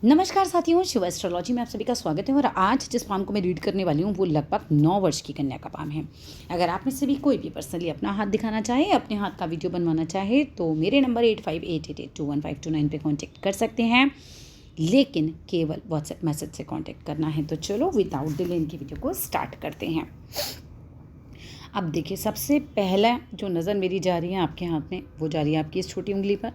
नमस्कार साथियों, शिव एस्ट्रोलॉजी में आप सभी का स्वागत है। और आज जिस पाम को मैं रीड करने वाली हूँ वो लगभग 9 वर्ष की कन्या का पाम है। अगर आप में से भी कोई भी पर्सनली अपना हाथ दिखाना चाहे, अपने हाथ का वीडियो बनवाना चाहे तो मेरे नंबर 8588821529 पे कांटेक्ट कर सकते हैं, लेकिन केवल व्हाट्सएप मैसेज से कांटेक्ट करना है। तो चलो विदाउट डिले इनकी वीडियो को स्टार्ट करते हैं। अब देखिए, सबसे पहला जो नज़र मेरी जा रही है आपके हाथ में, वो जा रही है आपकी इस छोटी उंगली पर।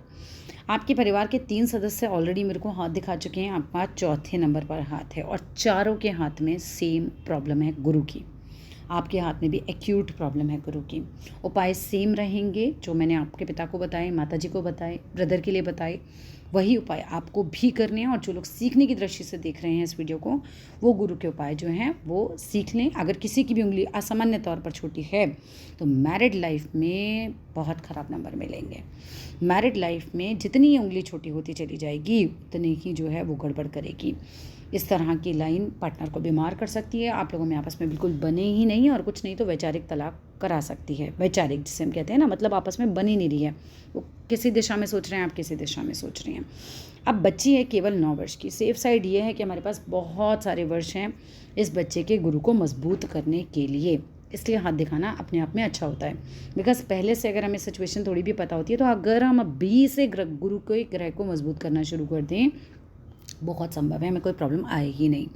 आपके परिवार के 3 सदस्य ऑलरेडी मेरे को हाथ दिखा चुके हैं, आपका चौथे नंबर पर हाथ है और चारों के हाथ में सेम प्रॉब्लम है गुरु की। आपके हाथ में भी एक्यूट प्रॉब्लम है गुरु की। उपाय सेम रहेंगे जो मैंने आपके पिता को बताए, माता जी को बताए, ब्रदर के लिए बताए, वही उपाय आपको भी करने हैं। और जो लोग सीखने की दृष्टि से देख रहे हैं इस वीडियो को, वो गुरु के उपाय जो हैं वो सीख लें। अगर किसी की भी उंगली असामान्य तौर पर छोटी है तो मैरिड लाइफ में बहुत ख़राब नंबर मिलेंगे। मैरिड लाइफ में जितनी ये उंगली छोटी होती चली जाएगी उतनी ही जो है वो गड़बड़ करेगी। इस तरह की लाइन पार्टनर को बीमार कर सकती है, आप लोगों में आपस में बिल्कुल बने ही नहीं, और कुछ नहीं तो वैचारिक तलाक करा सकती है। वैचारिक जिसे हम कहते हैं ना, मतलब आपस में बन ही नहीं रही है, वो किसी दिशा में सोच रहे हैं, आप किसी दिशा में सोच रहे हैं। अब बच्ची है केवल 9 वर्ष की। सेफ साइड ये है कि हमारे पास बहुत सारे वर्ष हैं इस बच्चे के गुरु को मजबूत करने के लिए, इसलिए हाथ दिखाना अपने आप में अच्छा होता है। बिकॉज पहले से अगर हमें सिचुएशन थोड़ी भी पता होती है तो अगर हम अभी से गुरु के ग्रह को मजबूत करना शुरू कर दें, बहुत संभव है हमें कोई प्रॉब्लम आए ही नहीं।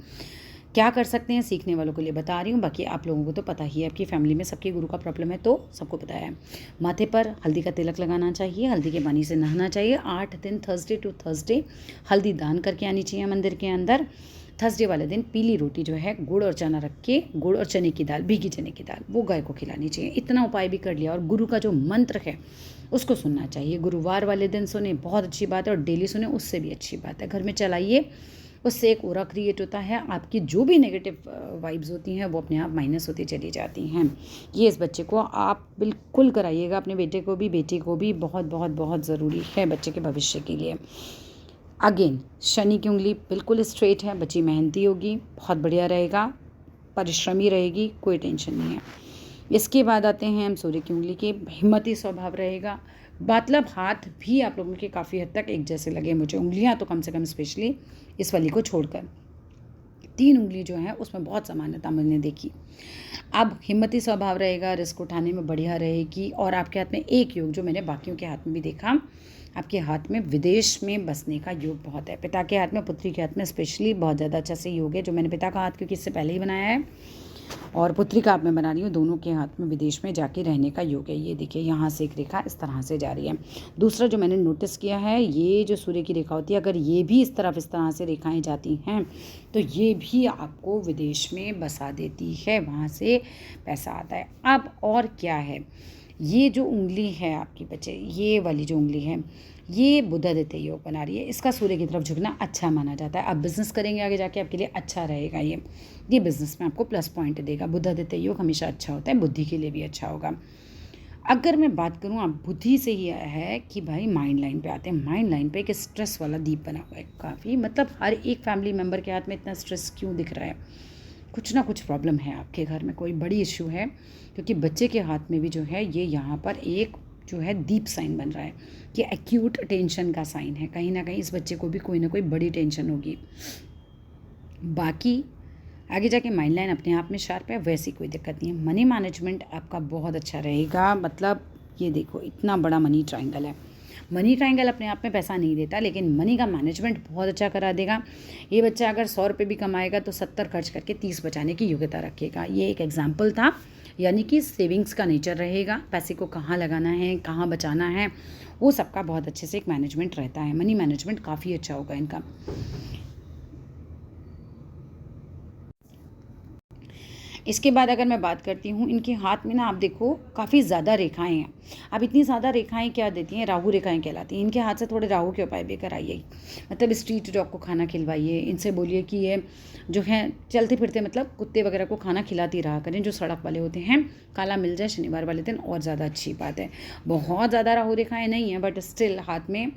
क्या कर सकते हैं सीखने वालों के लिए बता रही हूँ, बाकी आप लोगों को तो पता ही है, आपकी फैमिली में सबके गुरु का प्रॉब्लम है तो सबको पता है। माथे पर हल्दी का तिलक लगाना चाहिए, हल्दी के पानी से नहाना चाहिए। 8 दिन थर्सडे टू थर्सडे हल्दी दान करके आनी चाहिए मंदिर के अंदर। थर्सडे वाले दिन पीली रोटी जो है गुड़ और चना रख के, गुड़ और चने की दाल, भीगी चने की दाल, वो गाय को खिलानी चाहिए। इतना उपाय भी कर लिया और गुरु का जो मंत्र है उसको सुनना चाहिए। गुरुवार वाले दिन सुने, बहुत अच्छी बात है, और डेली सुने उससे भी अच्छी बात है। घर में चलाइए, उससे एक ओरा क्रिएट होता है, आपकी जो भी नेगेटिव वाइब्स होती हैं वो अपने आप माइनस होती चली जाती हैं। ये इस बच्चे को आप बिल्कुल कराइएगा, अपने बेटे को भी बेटी को भी, बहुत बहुत बहुत ज़रूरी है बच्चे के भविष्य के लिए। अगेन, शनि की उंगली बिल्कुल स्ट्रेट है, बच्ची मेहनती होगी, बहुत बढ़िया रहेगा, परिश्रमी रहेगी, कोई टेंशन नहीं है। इसके बाद आते हैं हम सूर्य की उंगली के। हिम्मती स्वभाव रहेगा, मतलब हाथ भी आप लोगों के काफ़ी हद तक एक जैसे लगे मुझे, उंगलियां तो कम से कम स्पेशली इस वाली को छोड़कर 3 उंगली जो है उसमें बहुत समानता मैंने देखी। अब हिम्मती स्वभाव रहेगा, रिस्क उठाने में बढ़िया रहेगी। और आपके हाथ में एक योग जो मैंने बाकियों के हाथ में भी देखा, आपके हाथ में विदेश में बसने का योग बहुत है। पिता के हाथ में, पुत्री के हाथ में स्पेशली बहुत ज़्यादा अच्छा से योग है, जो मैंने पिता का हाथ क्योंकि इससे पहले ही बनाया है और पुत्री का आप मैं बना रही हूँ, दोनों के हाथ में विदेश में जाके रहने का योग है। ये देखिए, यहाँ से एक रेखा इस तरह से जा रही है। दूसरा जो मैंने नोटिस किया है, ये जो सूर्य की रेखा होती है, अगर ये भी इस तरह से रेखाएं जाती हैं तो ये भी आपको विदेश में बसा देती है, वहाँ से पैसा आता है। अब और क्या है, ये जो उंगली है आपकी बच्चे, ये वाली जो उंगली है, ये बुधादित्य योग बना रही है। इसका सूर्य की तरफ झुकना अच्छा माना जाता है। आप बिजनेस करेंगे आगे जाके, आपके लिए अच्छा रहेगा। ये बिजनेस में आपको प्लस पॉइंट देगा। बुधादित्य योग हमेशा अच्छा होता है, बुद्धि के लिए भी अच्छा होगा। अगर मैं बात करूँ, आप बुद्धि से ही आया है कि भाई माइंड लाइन पे आते हैं। माइंड लाइन पे एक स्ट्रेस वाला दीप बना हुआ है काफ़ी, मतलब हर एक फैमिली मेम्बर के हाथ में इतना स्ट्रेस क्यों दिख रहा है? कुछ ना कुछ प्रॉब्लम है आपके घर में, कोई बड़ी इशू है, क्योंकि बच्चे के हाथ में भी जो है ये यहाँ पर एक जो है दीप साइन बन रहा है कि एक्यूट टेंशन का साइन है। कहीं ना कहीं इस बच्चे को भी कोई ना कोई बड़ी टेंशन होगी। बाकी आगे जाके माइंड लाइन अपने आप में शार्प है, वैसी कोई दिक्कत नहीं है। मनी मैनेजमेंट आपका बहुत अच्छा रहेगा, मतलब ये देखो इतना बड़ा मनी ट्रायंगल है। मनी ट्रायंगल अपने आप में पैसा नहीं देता, लेकिन मनी का मैनेजमेंट बहुत अच्छा करा देगा। ये बच्चा अगर 100 रुपये भी कमाएगा तो 70 खर्च करके 30 बचाने की योग्यता रखेगा। ये एक एग्जाम्पल था, यानी कि सेविंग्स का नेचर रहेगा। पैसे को कहाँ लगाना है, कहाँ बचाना है, वो सबका बहुत अच्छे से एक मैनेजमेंट रहता है। मनी मैनेजमेंट काफ़ी अच्छा होगा इनका। इसके बाद अगर मैं बात करती हूँ, इनके हाथ में ना आप देखो काफ़ी ज़्यादा रेखाएं हैं। अब इतनी ज़्यादा रेखाएं क्या देती हैं? राहु रेखाएं कहलाती हैं। इनके हाथ से थोड़े राहु के उपाय भी कराइए, मतलब स्ट्रीट डॉग को खाना खिलवाइए। इनसे बोलिए कि ये जो है चलते फिरते, मतलब कुत्ते वगैरह को खाना खिलाती रहा करें, जो सड़क वाले होते हैं। काला मिल जाए शनिवार वाले दिन और ज़्यादा अच्छी बात है। बहुत ज़्यादा राहु रेखाएँ नहीं हैं, बट स्टिल हाथ में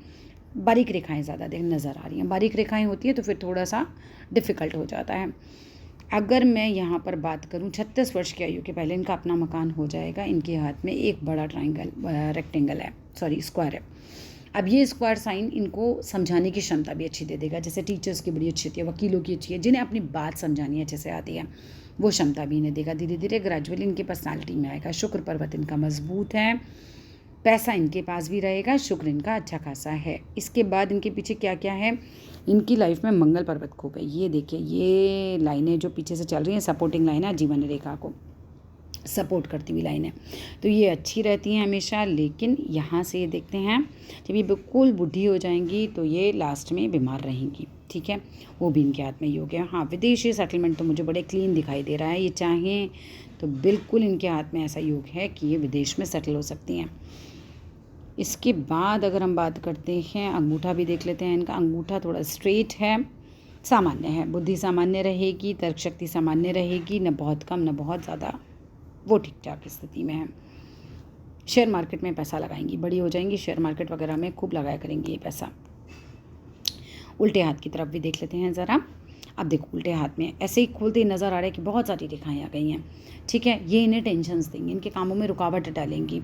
बारीक रेखाएँ ज़्यादा नज़र आ रही हैं। बारीक रेखाएँ होती है तो फिर थोड़ा सा डिफ़िकल्ट हो जाता है। अगर मैं यहाँ पर बात करूँ, 36 वर्ष की आयु के पहले इनका अपना मकान हो जाएगा। इनके हाथ में एक बड़ा ट्राइंगल रेक्टेंगल है, सॉरी स्क्वायर है। अब ये स्क्वायर साइन इनको समझाने की क्षमता भी अच्छी दे देगा, जैसे टीचर्स की बड़ी अच्छी होती है, वकीलों की अच्छी है, जिन्हें अपनी बात समझानी अच्छे से आती है, वो क्षमता भी इन्हें देगा। धीरे धीरे ग्रेजुअली इनकी पर्सनालिटी में आएगा। शुक्र पर्वत इनका मजबूत है, पैसा इनके पास भी रहेगा, शुक्र इनका अच्छा खासा है। इसके बाद इनके पीछे क्या क्या है, इनकी लाइफ में मंगल पर्वत खूब है। ये देखिए, ये लाइनें जो पीछे से चल रही हैं सपोर्टिंग लाइन है, जीवन रेखा को सपोर्ट करती हुई लाइन है, तो ये अच्छी रहती हैं हमेशा। लेकिन यहाँ से ये देखते हैं, जब ये बिल्कुल बूढ़ी हो जाएंगी तो ये लास्ट में बीमार रहेंगी, ठीक है, वो भी इनके हाथ में योग है। हाँ, विदेशी सेटलमेंट तो मुझे बड़े क्लीन दिखाई दे रहा है। ये चाहें तो बिल्कुल इनके हाथ में ऐसा योग है कि ये विदेश में सेटल हो सकती हैं। इसके बाद अगर हम बात करते हैं, अंगूठा भी देख लेते हैं। इनका अंगूठा थोड़ा स्ट्रेट है, सामान्य है, बुद्धि सामान्य रहेगी, तर्क शक्ति सामान्य रहेगी, न बहुत कम न बहुत ज़्यादा, वो ठीक ठाक स्थिति में है। शेयर मार्केट में पैसा लगाएंगी, बड़ी हो जाएंगी, शेयर मार्केट वगैरह में खूब लगाया करेंगी ये पैसा। उल्टे हाथ की तरफ भी देख लेते हैं ज़रा। अब देखो, उल्टे हाथ में ऐसे ही खोलते ही नज़र आ रहा है कि बहुत सारी रेखाएं आ गई हैं, ठीक है। ये इन्हें टेंशन्स देंगी, इनके कामों में रुकावट डालेंगी।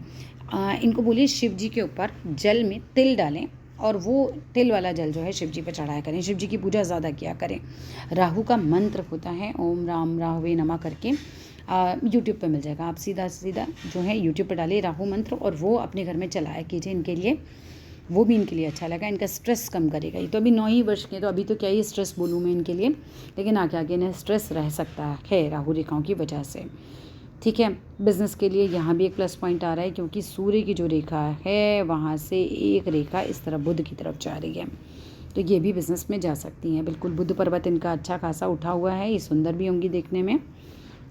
इनको बोलिए शिव जी के ऊपर जल में तिल डालें और वो तिल वाला जल जो है शिव जी पर चढ़ाया करें, शिव जी की पूजा ज़्यादा किया करें। राहु का मंत्र होता है ओम राम राहवे नमः करके, यूट्यूब पे मिल जाएगा, आप सीधा सीधा जो है यूट्यूब पे डालिए राहु मंत्र और वो अपने घर में चलाया कीजिए इनके लिए, वो भी इनके लिए अच्छा लगा। इनका स्ट्रेस कम करेगा। ये तो अभी 9 ही वर्ष के, तो अभी तो क्या ही स्ट्रेस बोलूँ मैं इनके लिए, लेकिन आगे आगे इन्हें स्ट्रेस रह सकता है राहु रेखाओं की वजह से, ठीक है। बिज़नेस के लिए यहाँ भी एक प्लस पॉइंट आ रहा है, क्योंकि सूर्य की जो रेखा है वहाँ से एक रेखा इस तरफ बुध की तरफ जा रही है, तो ये भी बिज़नेस में जा सकती हैं बिल्कुल। बुध पर्वत इनका अच्छा खासा उठा हुआ है, ये सुंदर भी होंगी देखने में,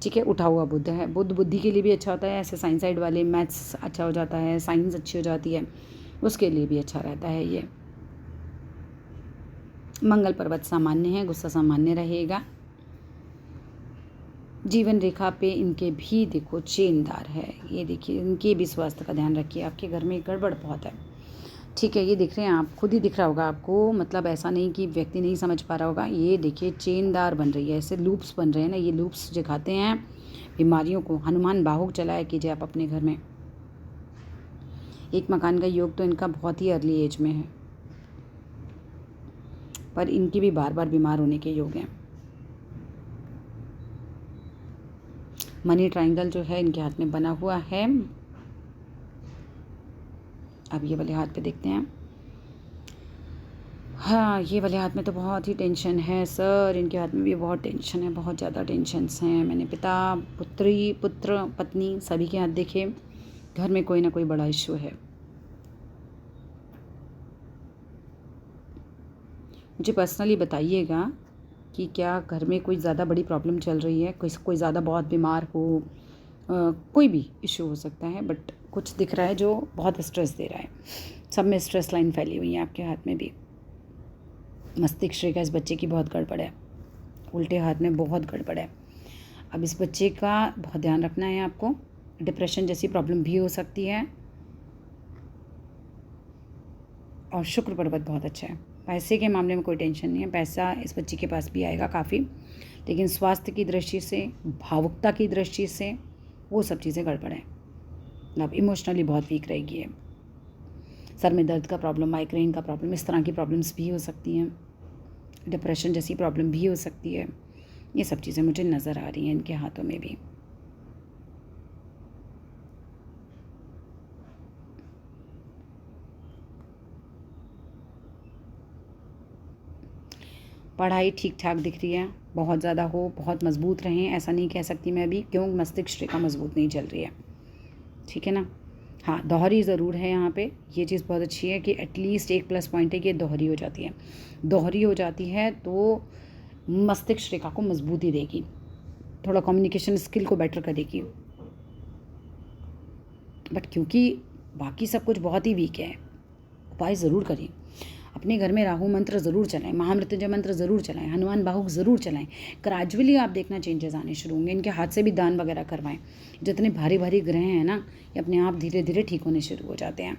ठीक है। उठा हुआ बुध है, बुध बुद्धि के लिए भी अच्छा होता है, ऐसे साइंस साइड वाले मैथ्स अच्छा हो जाता है, साइंस अच्छी हो जाती है, उसके लिए भी अच्छा रहता है ये। मंगल पर्वत सामान्य है, गुस्सा सामान्य रहेगा। जीवन रेखा पे इनके भी देखो चेनदार है, ये देखिए, इनके भी स्वास्थ्य का ध्यान रखिए, आपके घर में गड़बड़ बहुत है, ठीक है। ये दिख रहे हैं, आप खुद ही दिख रहा होगा आपको, मतलब ऐसा नहीं कि व्यक्ति नहीं समझ पा रहा होगा। ये देखिए चेनदार बन रही है, ऐसे लूप्स बन रहे हैं ना, ये लूप्स दिखाते हैं बीमारियों को। हनुमान बाहुक चलाया कीजिए आप अपने घर में। एक मकान का योग तो इनका बहुत ही अर्ली एज में है, पर इनकी भी बार बार बीमार होने के योग हैं। मनी ट्रायंगल जो है इनके हाथ में बना हुआ है। अब ये वाले हाथ पे देखते हैं। हाँ, ये वाले हाथ में तो बहुत ही टेंशन है सर, इनके हाथ में भी बहुत टेंशन है, बहुत ज़्यादा टेंशन्स हैं। मैंने पिता पुत्री पुत्र पत्नी सभी के हाथ देखे, घर में कोई ना कोई बड़ा इश्यू है। मुझे पर्सनली बताइएगा कि क्या घर में कोई ज़्यादा बड़ी प्रॉब्लम चल रही है, कोई ज़्यादा बहुत बीमार हो, कोई भी इशू हो सकता है, बट कुछ दिख रहा है जो बहुत स्ट्रेस दे रहा है। सब में स्ट्रेस लाइन फैली हुई है, आपके हाथ में भी। मस्तिष्क रेखा इस बच्चे की बहुत गड़बड़ है, उल्टे हाथ में बहुत गड़बड़ है। अब इस बच्चे का बहुत ध्यान रखना है आपको, डिप्रेशन जैसी प्रॉब्लम भी हो सकती है। और शुक्र पर्वत बहुत अच्छा है, पैसे के मामले में कोई टेंशन नहीं है, पैसा इस बच्ची के पास भी आएगा काफ़ी, लेकिन स्वास्थ्य की दृष्टि से, भावुकता की दृष्टि से वो सब चीज़ें गड़बड़ हैं। अब इमोशनली बहुत वीक रहेगी है। सर में दर्द का प्रॉब्लम, माइग्रेन का प्रॉब्लम, इस तरह की प्रॉब्लम्स भी हो सकती हैं, डिप्रेशन जैसी प्रॉब्लम भी हो सकती है। ये सब चीज़ें मुझे नज़र आ रही हैं इनके हाथों में भी। पढ़ाई ठीक ठाक दिख रही है, बहुत ज़्यादा हो, बहुत मजबूत रहें ऐसा नहीं कह सकती मैं अभी, क्यों मस्तिष्क रेखा मजबूत नहीं चल रही है, ठीक है ना। हाँ, दोहरी ज़रूर है यहाँ पे, ये चीज़ बहुत अच्छी है कि एटलीस्ट एक प्लस पॉइंट है कि दोहरी हो जाती है। दोहरी हो जाती है तो मस्तिष्क रेखा को मजबूती देगी, थोड़ा कम्युनिकेशन स्किल को बेटर करेगी। बट क्योंकि बाकी सब कुछ बहुत ही वीक है, उपाय ज़रूर करें। अपने घर में राहु मंत्र ज़रूर चलाएं, महामृत्युंजय मंत्र ज़रूर चलाएं, हनुमान बाहुक ज़रूर चलाएं। ग्रेजुअली आप देखना चेंजेस आने शुरू होंगे। इनके हाथ से भी दान वगैरह करवाएं। जितने भारी भारी ग्रह हैं ना, ये अपने आप धीरे धीरे ठीक होने शुरू हो जाते हैं।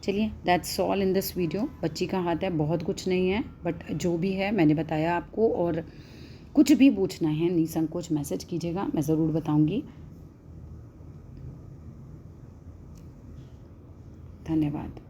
चलिए, that's all in this video. बच्ची का हाथ है, बहुत कुछ नहीं है, बट जो भी है मैंने बताया आपको। और कुछ भी पूछना है निसंकोच मैसेज कीजिएगा, मैं ज़रूर बताऊंगी। धन्यवाद।